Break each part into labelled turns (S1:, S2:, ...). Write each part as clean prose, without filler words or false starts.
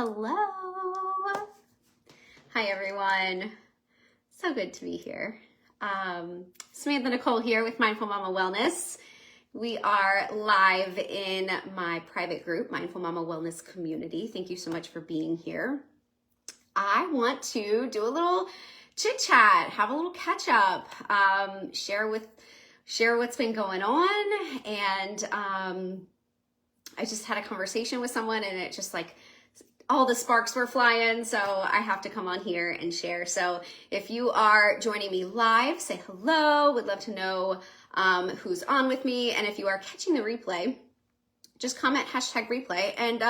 S1: Hello. Hi, everyone. So good to be here. Samantha Nicole here with Mindful Mama Wellness. We are live in my private group, Mindful Mama Wellness Community. Thank you so much for being here. I want to do a little chit chat, have a little catch up, share what's been going on. And I just had a conversation with someone and it just like all the sparks were flying, so I have to come on here and share. So if you are joining me live, say hello. Would love to know who's on with me. And if you are catching the replay, just comment #replay and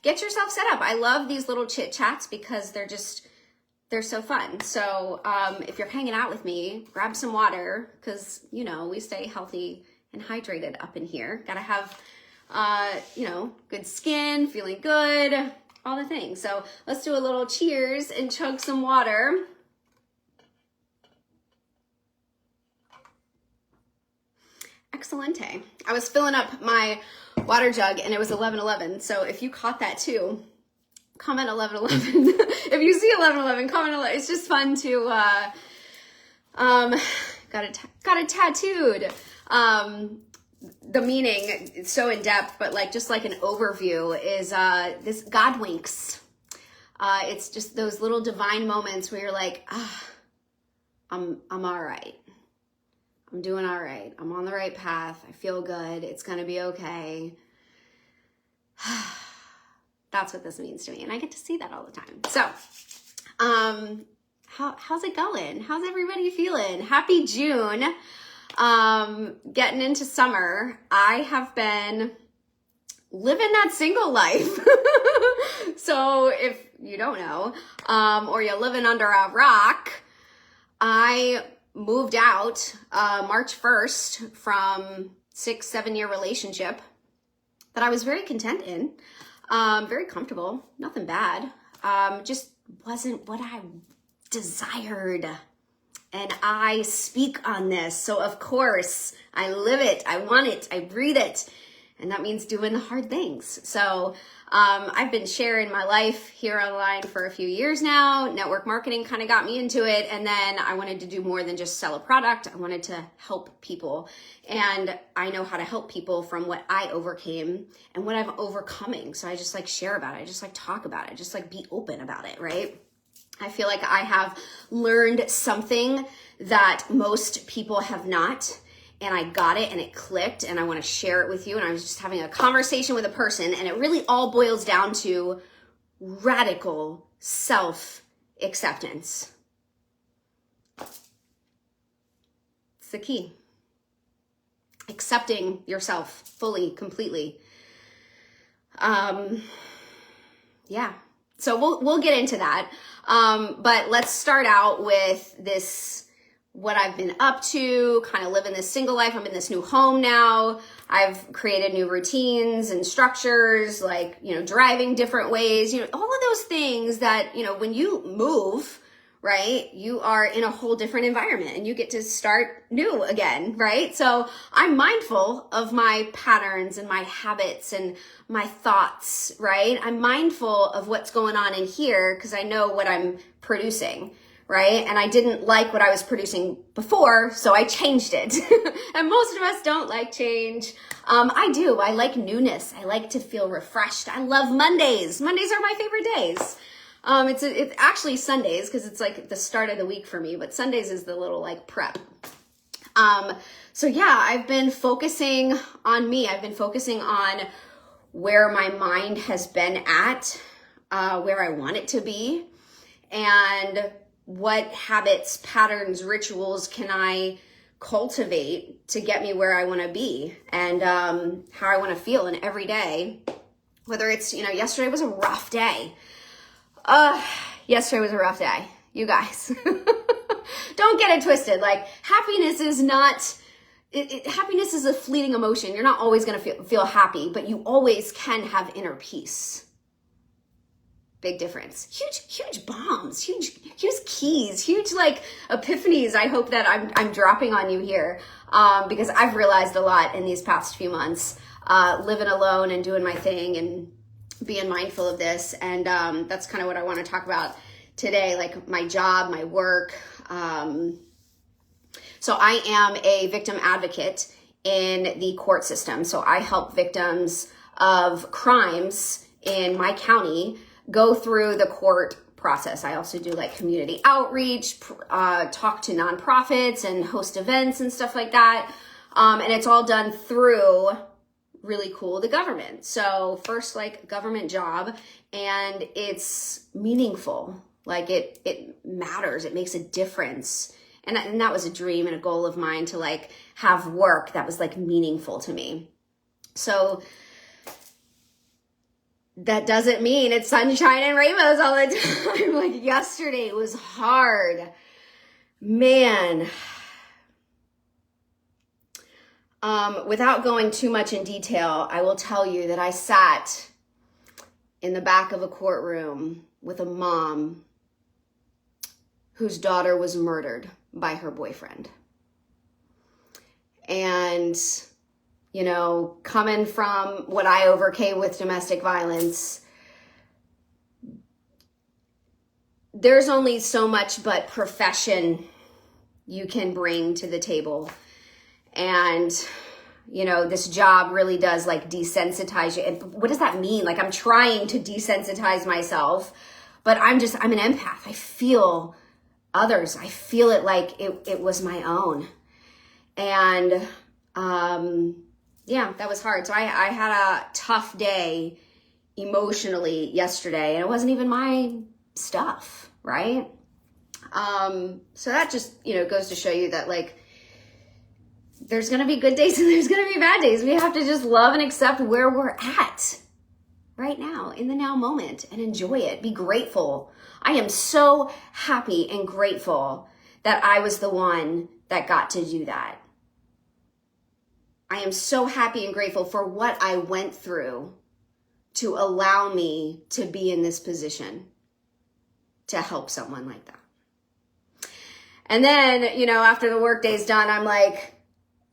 S1: get yourself set up. I love these little chit chats because they're so fun. So if you're hanging out with me, grab some water because, you know, we stay healthy and hydrated up in here. Gotta have, good skin, feeling good, all the things. So let's do a little cheers and chug some water. Excelente. I was filling up my water jug and it was 11:11. So if you caught that too, comment 11:11. If you see 11:11, comment 11. It's just fun to got it tattooed. The meaning is so in depth, but just like an overview is this God winks. It's just those little divine moments where you're like, I'm all right. I'm doing all right. I'm on the right path. I feel good. It's gonna be okay. That's what this means to me, and I get to see that all the time. So, how's it going? How's everybody feeling? Happy June. Getting into summer. I have been living that single life. So if you don't know, or you're living under a rock, I moved out March 1st from 6-7 year relationship that I was very content in, very comfortable, nothing bad, just wasn't what I desired. And I speak on this. So of course I live it. I want it. I breathe it. And that means doing the hard things. So I've been sharing my life here online for a few years now. Network marketing kind of got me into it. And then I wanted to do more than just sell a product. I wanted to help people. And I know how to help people from what I overcame and what I'm overcoming. So I just share about it. I just talk about it. Just be open about it, right? I feel like I have learned something that most people have not, and I got it and it clicked and I want to share it with you. And I was just having a conversation with a person and it really all boils down to radical self-acceptance. It's the key. Accepting yourself fully, completely. Yeah. So we'll get into that. But let's start out with this, what I've been up to, kind of living this single life. I'm in this new home now. I've created new routines and structures, driving different ways, all of those things that, when you move, right, you are in a whole different environment and you get to start new again, right? So I'm mindful of my patterns and my habits and my thoughts, right? I'm mindful of what's going on in here because I know what I'm producing, right? And I didn't like what I was producing before, so I changed it. And most of us don't like change. I do. I like newness. I like to feel refreshed. I love Mondays. Mondays are my favorite days. It's actually Sundays because it's the start of the week for me, but Sundays is the little prep. So yeah, I've been focusing on me. I've been focusing on where my mind has been at, where I want it to be, and what habits, patterns, rituals can I cultivate to get me where I want to be and how I want to feel in every day. Whether it's, yesterday was a rough day. Yesterday was a rough day, you guys. Don't get it twisted. Happiness is not, happiness is a fleeting emotion. You're not always going to feel happy, but you always can have inner peace. Big difference. Huge bombs, huge keys, huge epiphanies. I hope that I'm dropping on you here, because I've realized a lot in these past few months, living alone and doing my thing and being mindful of this. And that's kind of what I want to talk about today, like my job, my work. So I am a victim advocate in the court system. So I help victims of crimes in my county go through the court process. I also do like community outreach, talk to nonprofits and host events and stuff like that. And it's all done through really cool, the government. So first, like, government job, and it's meaningful. Like it matters. It makes a difference. And that was a dream and a goal of mine, to like have work that was like meaningful to me. So that doesn't mean it's sunshine and rainbows all the time. Like yesterday was hard, man. Without going too much in detail, I will tell you that I sat in the back of a courtroom with a mom whose daughter was murdered by her boyfriend. And, you know, coming from what I overcame with domestic violence, there's only so much but profession you can bring to the table. And, you know, this job really does like desensitize you. And what does that mean? Like, I'm trying to desensitize myself, but I'm an empath. I feel others. I feel it like it was my own. And, yeah, that was hard. So I had a tough day emotionally yesterday, and it wasn't even my stuff, right? So that just, you know, goes to show you that like, there's going to be good days and there's going to be bad days. We have to just love and accept where we're at right now, in the now moment, and enjoy it. Be grateful. I am so happy and grateful that I was the one that got to do that. I am so happy and grateful for what I went through to allow me to be in this position to help someone like that. And then, you know, after the workday's done, I'm like,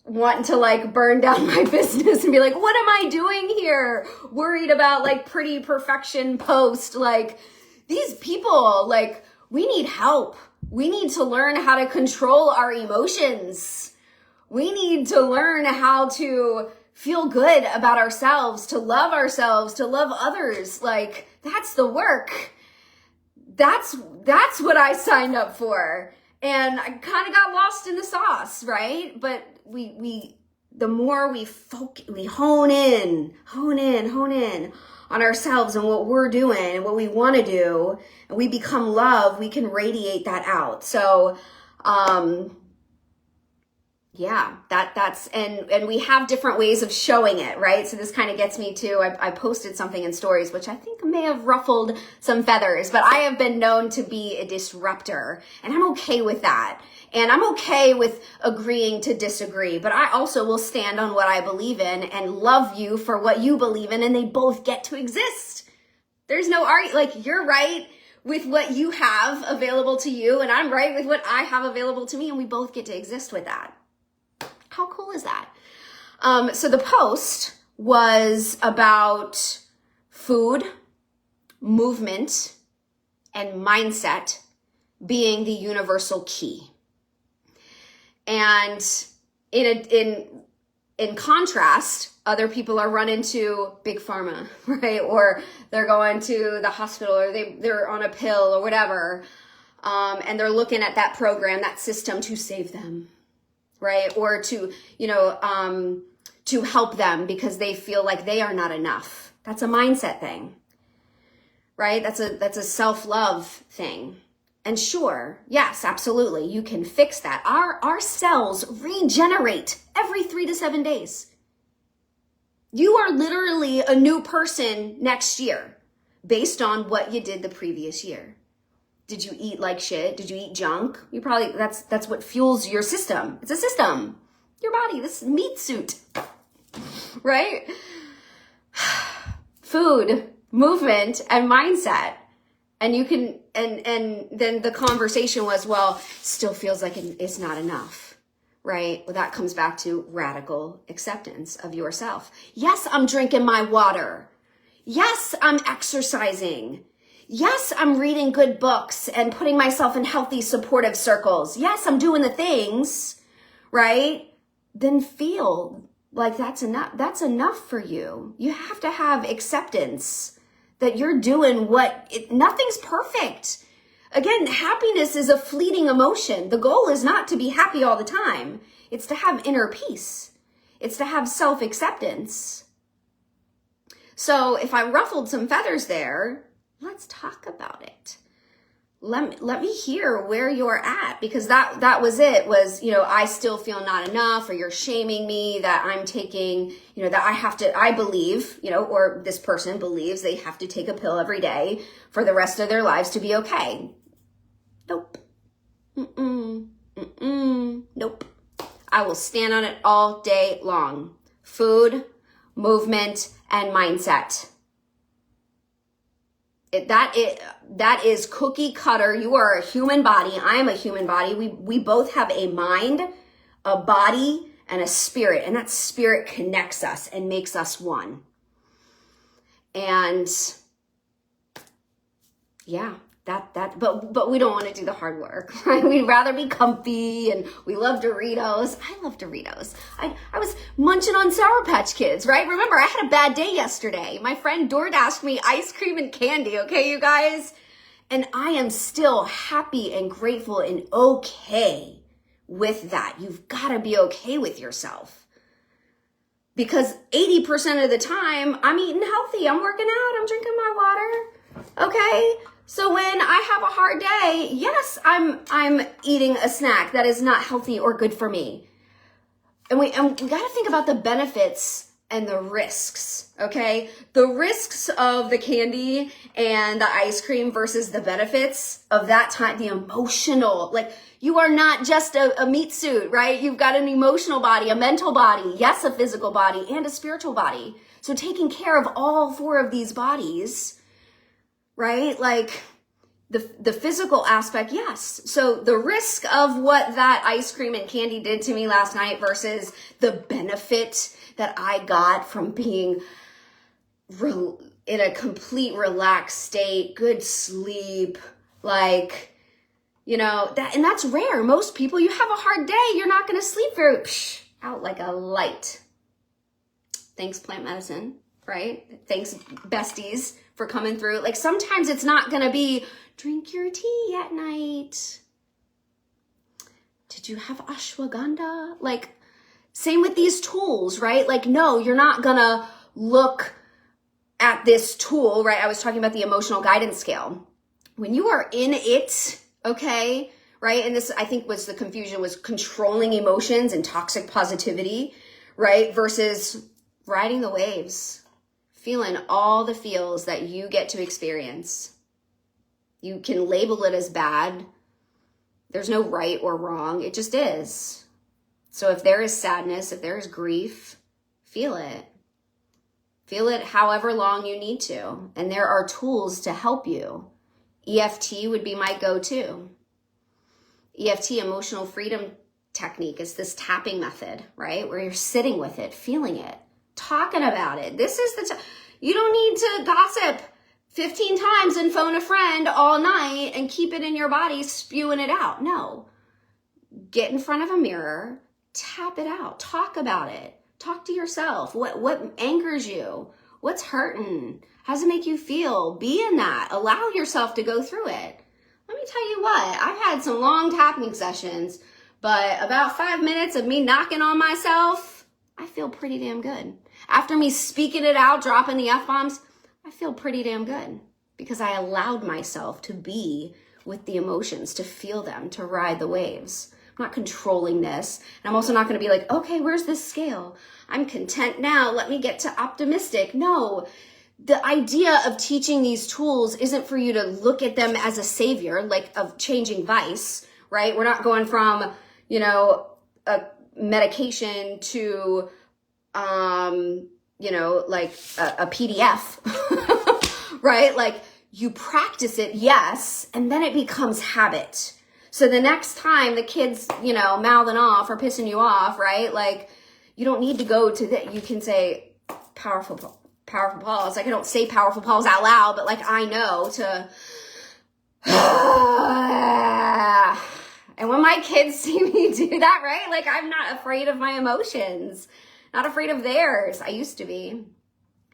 S1: wanting to like burn down my business and be like, what am I doing here? Worried about like pretty perfection post. Like, these people, like, we need help. We need to learn how to control our emotions. We need to learn how to feel good about ourselves, to love others. Like, that's the work. That's what I signed up for. And I kind of got lost in the sauce, right? But the more we hone in on ourselves and what we're doing and what we want to do, and we become love, we can radiate that out. So, yeah, that's, and we have different ways of showing it, right? So this kind of gets me to, I posted something in stories, which I think may have ruffled some feathers, but I have been known to be a disruptor, and I'm okay with that. And I'm okay with agreeing to disagree, but I also will stand on what I believe in and love you for what you believe in, and they both get to exist. There's no like, you're right with what you have available to you, and I'm right with what I have available to me, and we both get to exist with that. How cool is that? So the post was about food, movement, and mindset being the universal key. And in contrast, other people are running to big pharma, right? Or they're going to the hospital, or they're on a pill or whatever. And they're looking at that program, that system to save them, right? Or to, you know, to help them because they feel like they are not enough. That's a mindset thing, right? That's a self-love thing. And sure, yes, absolutely, you can fix that. Our cells regenerate every 3 to 7 days. You are literally a new person next year based on what you did the previous year. Did you eat like shit? Did you eat junk? You probably, that's what fuels your system. It's a system. Your body, this meat suit, right? Food, movement, and mindset. And you can, and then the conversation was, well, still feels like it's not enough, right? Well, that comes back to radical acceptance of yourself. Yes, I'm drinking my water. Yes, I'm exercising. Yes, I'm reading good books and putting myself in healthy, supportive circles. Yes, I'm doing the things, right? Then feel like that's enough. That's enough for you. You have to have acceptance that you're doing nothing's perfect. Again, happiness is a fleeting emotion. The goal is not to be happy all the time. It's to have inner peace. It's to have self-acceptance. So if I ruffled some feathers there, let's talk about it. Let me hear where you're at, because that was it, was, I still feel not enough, or you're shaming me that I'm taking, that I believe, or this person believes they have to take a pill every day for the rest of their lives to be okay. Nope. Nope. I will stand on it all day long. Food, movement, and mindset. That is cookie cutter. You are a human body. I am a human body. We both have a mind, a body, and a spirit. And that spirit connects us and makes us one. And yeah, but we don't want to do the hard work, right? We'd rather be comfy, and we love Doritos. I love Doritos. I was munching on Sour Patch Kids, right? Remember, I had a bad day yesterday. My friend DoorDashed me ice cream and candy, okay, you guys? And I am still happy and grateful and okay with that. You've got to be okay with yourself. Because 80% of the time, I'm eating healthy. I'm working out. I'm drinking my water, okay? So when I have a hard day, yes, I'm eating a snack that is not healthy or good for me. And we got to think about the benefits and the risks, okay? The risks of the candy and the ice cream versus the benefits of that time, the emotional, like you are not just a meat suit, right? You've got an emotional body, a mental body, yes, a physical body, and a spiritual body. So taking care of all four of these bodies, right? Like the physical aspect, yes. So the risk of what that ice cream and candy did to me last night versus the benefit that I got from being in a complete relaxed state, good sleep, like, and that's rare. Most people, you have a hard day, you're not going to sleep out like a light. Thanks, plant medicine, right? Thanks, besties, for coming through. Like sometimes it's not going to be drink your tea at night. Did you have ashwagandha? Like same with these tools, right? Like, no, you're not going to look at this tool, right? I was talking about the emotional guidance scale. When you are in it, okay, right? And this, I think, was the confusion, was controlling emotions and toxic positivity, right? Versus riding the waves. Feeling all the feels that you get to experience. You can label it as bad. There's no right or wrong. It just is. So if there is sadness, if there is grief, feel it. Feel it however long you need to. And there are tools to help you. EFT would be my go-to. EFT, emotional freedom technique, is this tapping method, right? Where you're sitting with it, feeling it, talking about it. This is the you don't need to gossip 15 times and phone a friend all night and keep it in your body, spewing it out. No. Get in front of a mirror, tap it out, talk about it. Talk to yourself. What angers you? What's hurting? How does it make you feel? Be in that. Allow yourself to go through it. Let me tell you what, I've had some long tapping sessions, but about 5 minutes of me knocking on myself, I feel pretty damn good. After me speaking it out, dropping the F-bombs, I feel pretty damn good because I allowed myself to be with the emotions, to feel them, to ride the waves. I'm not controlling this. And I'm also not going to be like, okay, where's this scale? I'm content now. Let me get to optimistic. No, the idea of teaching these tools isn't for you to look at them as a savior, like of changing vice, right? We're not going from, a medication to, like a PDF, right? Like you practice it, yes, and then it becomes habit. So the next time the kid's, mouthing off or pissing you off, right? Like you don't need to go to that. You can say, powerful powerful pause. Like I don't say powerful pause out loud, but like I know to, and when my kids see me do that, right? Like I'm not afraid of my emotions, not afraid of theirs. I used to be.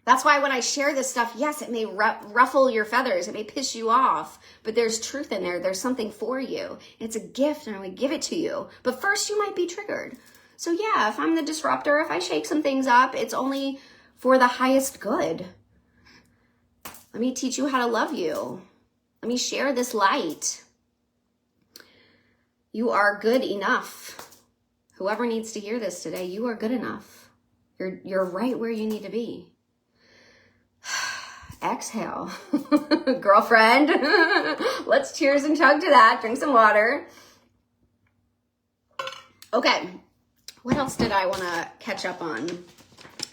S1: That's why when I share this stuff, yes, it may ruffle your feathers. It may piss you off, but there's truth in there. There's something for you. It's a gift and I would give it to you. But first you might be triggered. So yeah, if I'm the disruptor, if I shake some things up, it's only for the highest good. Let me teach you how to love you. Let me share this light. You are good enough. Whoever needs to hear this today, you are good enough. You're right where you need to be. Exhale. Girlfriend, let's cheers and chug to that. Drink some water. Okay, what else did I want to catch up on?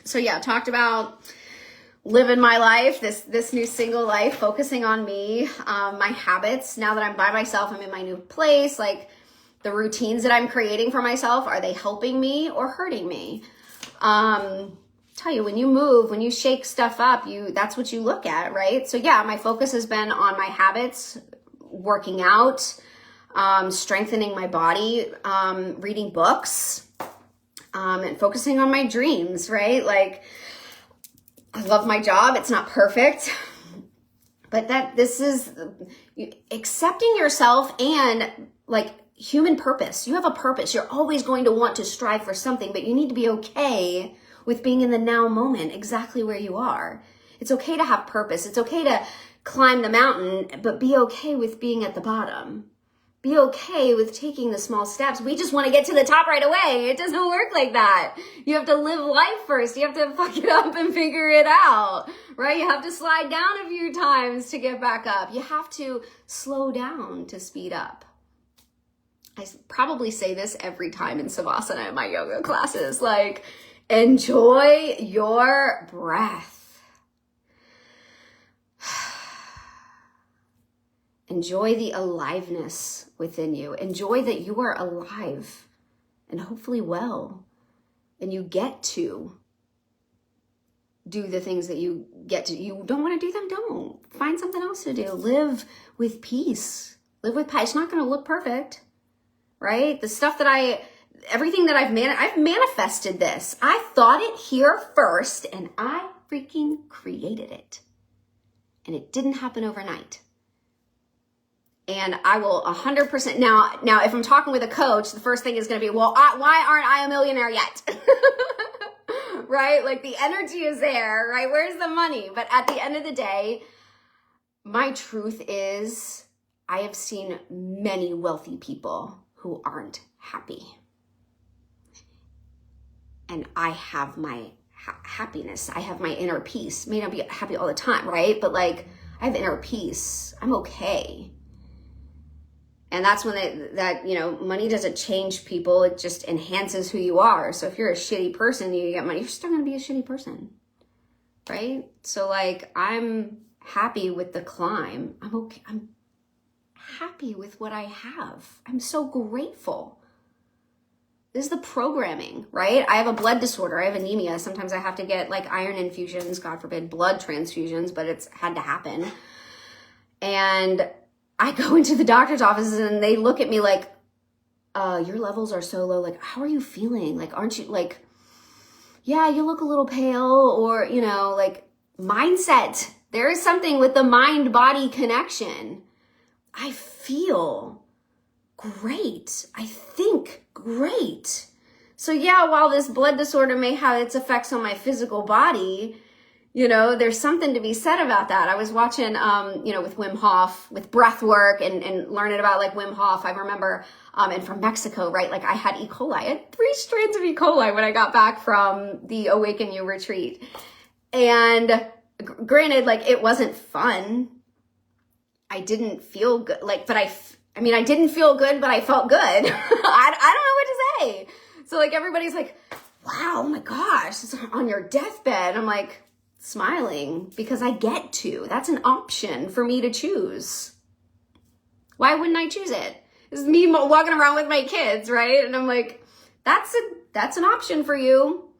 S1: So yeah, talked about living my life, this new single life, focusing on me, my habits. Now that I'm by myself, I'm in my new place, like the routines that I'm creating for myself, are they helping me or hurting me? Tell you, when you move, when you shake stuff up, that's what you look at, right? So yeah, my focus has been on my habits, working out, strengthening my body, reading books, and focusing on my dreams, right? Like I love my job. It's not perfect, but this is accepting yourself and like human purpose. You have a purpose. You're always going to want to strive for something, but you need to be okay with being in the now moment, exactly where you are. It's okay to have purpose. It's okay to climb the mountain, but be okay with being at the bottom. Be okay with taking the small steps. We just want to get to the top right away. It doesn't work like that. You have to live life first. You have to fuck it up and figure it out, right? You have to slide down a few times to get back up. You have to slow down to speed up. I probably say this every time in Savasana in my yoga classes, like, enjoy your breath. Enjoy the aliveness within you. Enjoy that you are alive and hopefully well. And you get to do the things that you get to. You don't want to do them, don't. Find something else to do. Live with peace. Live with peace. It's not going to look perfect, right? The stuff that everything that I've manifested this. I thought it here first and I freaking created it. And it didn't happen overnight. And I will 100%. Now, if I'm talking with a coach, the first thing is going to be, well, why aren't I a millionaire yet? Right? Like the energy is there, right? Where's the money? But at the end of the day, my truth is I have seen many wealthy people who aren't happy. And I have my happiness. I have my inner peace. May not be happy all the time, right? But like I have inner peace. I'm okay. And that's when money doesn't change people. It just enhances who you are. So if you're a shitty person, you get money, you're still going to be a shitty person, right? So like, I'm happy with the climb. I'm okay. I'm happy with what I have. I'm so grateful. This is the programming, right? I have a blood disorder. I have anemia. Sometimes I have to get like iron infusions, God forbid, blood transfusions, but it's had to happen. And I go into the doctor's offices and they look at me like, your levels are so low. Like, how are you feeling? Like, aren't you like, yeah, you look a little pale, or, like mindset. There is something with the mind-body connection. I feel great. I think great. So yeah, while this blood disorder may have its effects on my physical body, there's something to be said about that. I was watching, with Wim Hof, with breath work and learning about like Wim Hof. I remember, and from Mexico, right? Like I had E. coli. I had 3 strains of E. coli when I got back from the Awaken You retreat. And granted, like it wasn't fun. I didn't feel good. Like, but I didn't feel good, but I felt good. I don't know what to say. So like everybody's like, wow, oh my gosh, it's on your deathbed. I'm like, smiling because I get to. That's an option for me to choose. Why wouldn't I choose it? This is me walking around with my kids, right? And I'm like, that's an option for you.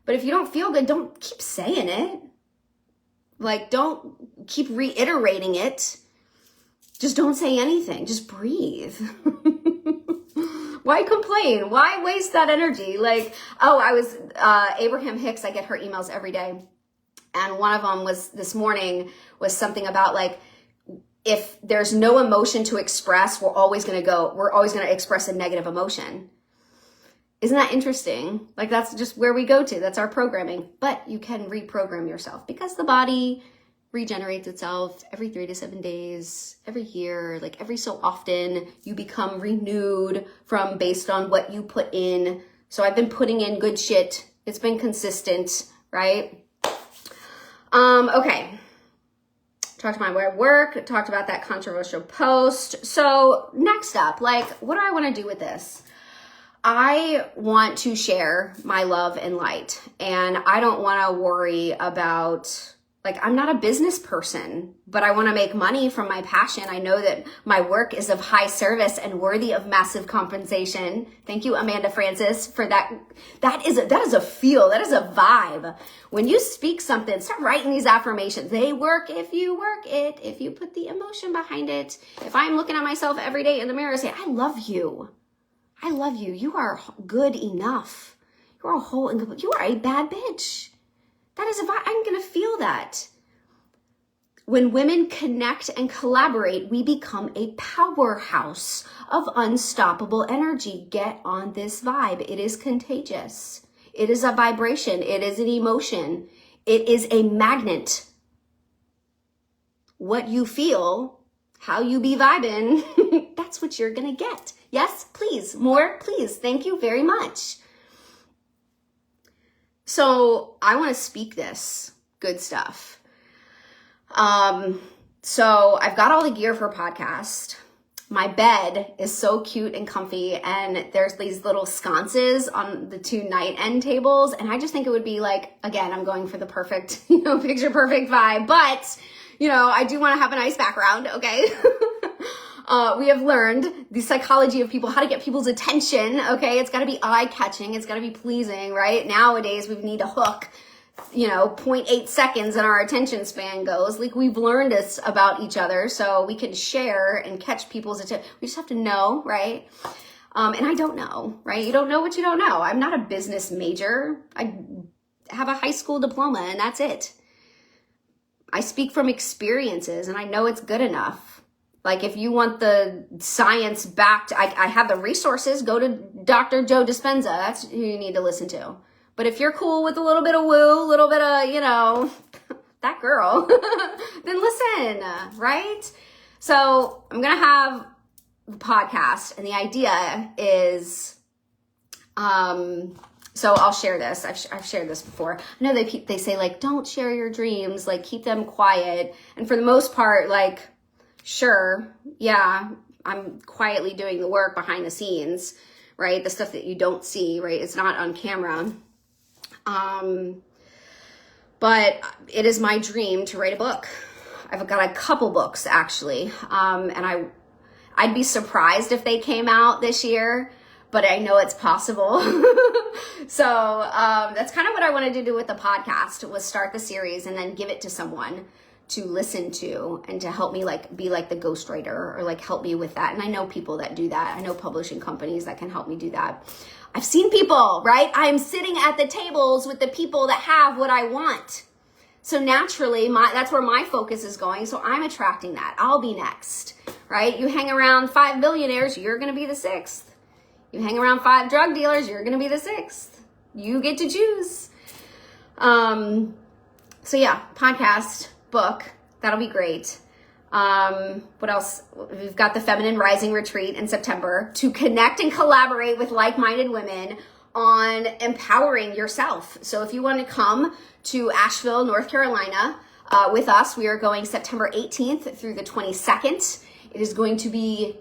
S1: But if you don't feel good, don't keep saying it. Like, don't keep reiterating it. Just don't say anything. Just breathe. Why complain? Why waste that energy? Like, oh, I was, Abraham Hicks, I get her emails every day. And one of them was this morning was something about like, if there's no emotion to express, we're always going to express a negative emotion. Isn't that interesting? Like, that's just where we go to. That's our programming. But you can reprogram yourself because the body regenerates itself every 3 to 7 days, every year, like every so often you become renewed from based on what you put in. So I've been putting in good shit. It's been consistent, right? Okay. Talked about my work, talked about that controversial post. So next up, like, what do I want to do with this? I want to share my love and light, and I don't want to worry about, like, I'm not a business person, but I want to make money from my passion. I know that my work is of high service and worthy of massive compensation. Thank you, Amanda Francis, for that. That is a feel. That is a vibe. When you speak something, start writing these affirmations. They work if you work it, if you put the emotion behind it. If I'm looking at myself every day in the mirror, say, I love you. I love you. You are good enough. You are whole and complete. You are a bad bitch. That is a vibe. I'm going to feel that. When women connect and collaborate, we become a powerhouse of unstoppable energy. Get on this vibe. It is contagious. It is a vibration. It is an emotion. It is a magnet. What you feel, how you be vibing, that's what you're going to get. Yes, please. More, please. Thank you very much. So I want to speak this good stuff. So I've got all the gear for a podcast. My bed is so cute and comfy, and there's these little sconces on the 2 night end tables. And I just think it would be like, again, I'm going for the perfect, picture perfect vibe, but I do want to have a nice background. Okay. We have learned the psychology of people, how to get people's attention. Okay. It's got to be eye catching. It's got to be pleasing, right? Nowadays we need a hook, 0.8 seconds and our attention span goes. Like, we've learned this about each other so we can share and catch people's attention. We just have to know, right? And I don't know, right? You don't know what you don't know. I'm not a business major. I have a high school diploma and that's it. I speak from experiences and I know it's good enough. Like, if you want the science backed, I have the resources. Go to Dr. Joe Dispenza. That's who you need to listen to. But if you're cool with a little bit of woo, a little bit of, that girl, then listen, right? So I'm going to have the podcast, and the idea is, so I'll share this. I've shared this before. I know they say, like, don't share your dreams, like, keep them quiet. And for the most part, like, sure, yeah, I'm quietly doing the work behind the scenes, right? The stuff that you don't see, right? It's not on camera. But it is my dream to write a book. I've got a couple books actually. And I'd be surprised if they came out this year, but I know it's possible. So, that's kind of what I wanted to do with the podcast, was start the series and then give it to someone to listen to and to help me, like, be like the ghostwriter, or like help me with that. And I know people that do that. I know publishing companies that can help me do that. I've seen people, right? I'm sitting at the tables with the people that have what I want. So naturally, that's where my focus is going. So I'm attracting that. I'll be next, right? You hang around 5 billionaires, you're going to be the 6th. You hang around 5 drug dealers, you're going to be the 6th. You get to choose. So yeah, podcast, book, that'll be great. What else? We've got the Feminine Rising Retreat in September to connect and collaborate with like-minded women on empowering yourself. So if you want to come to Asheville, North Carolina, with us, we are going September 18th through the 22nd. It is going to be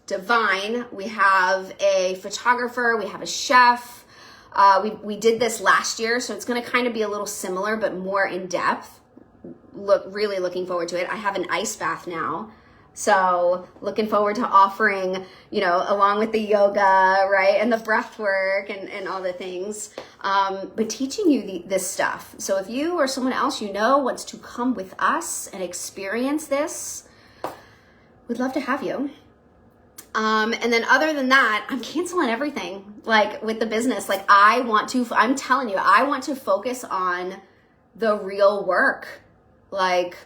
S1: divine. We have a photographer, we have a chef. We did this last year, so it's going to kind of be a little similar, but more in depth. Really looking forward to it. I have an ice bath now. So looking forward to offering, you know, along with the yoga, right, and the breath work and all the things, but teaching you this stuff. So if you or someone else you know wants to come with us and experience this, we'd love to have you. And then other than that, I'm canceling everything, like with the business. Like I'm telling you, I want to focus on the real work. Like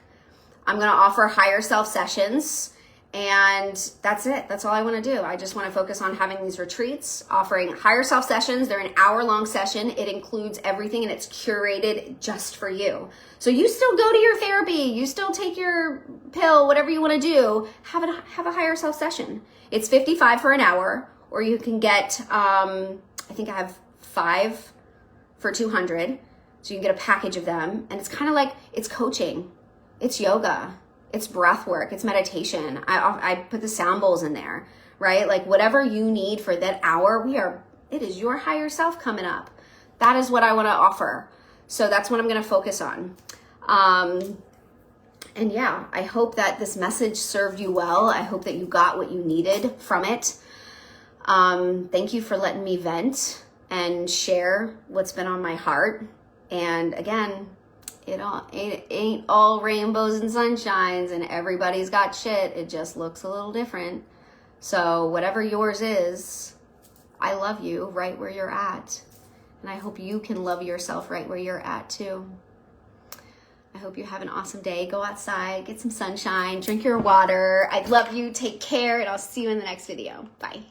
S1: I'm going to offer higher self sessions, and that's it. That's all I want to do. I just want to focus on having these retreats, offering higher self sessions. They're an hour-long session. It includes everything, and it's curated just for you. So you still go to your therapy, you still take your pill, whatever you want to do, have a higher self session. It's $55 for an hour, or you can get, I think I have 5 for $200. So you can get a package of them, and it's kind of like, it's coaching. It's yoga, it's breath work, it's meditation. I put the sound bowls in there, right? Like whatever you need for that hour, it is your higher self coming up. That is what I want to offer. So that's what I'm going to focus on. And yeah, I hope that this message served you well. I hope that you got what you needed from it. Thank you for letting me vent and share what's been on my heart. And again, it ain't all rainbows and sunshines, and everybody's got shit. It just looks a little different. So whatever yours is, I love you right where you're at. And I hope you can love yourself right where you're at too. I hope you have an awesome day. Go outside, get some sunshine, drink your water. I love you. Take care, and I'll see you in the next video. Bye.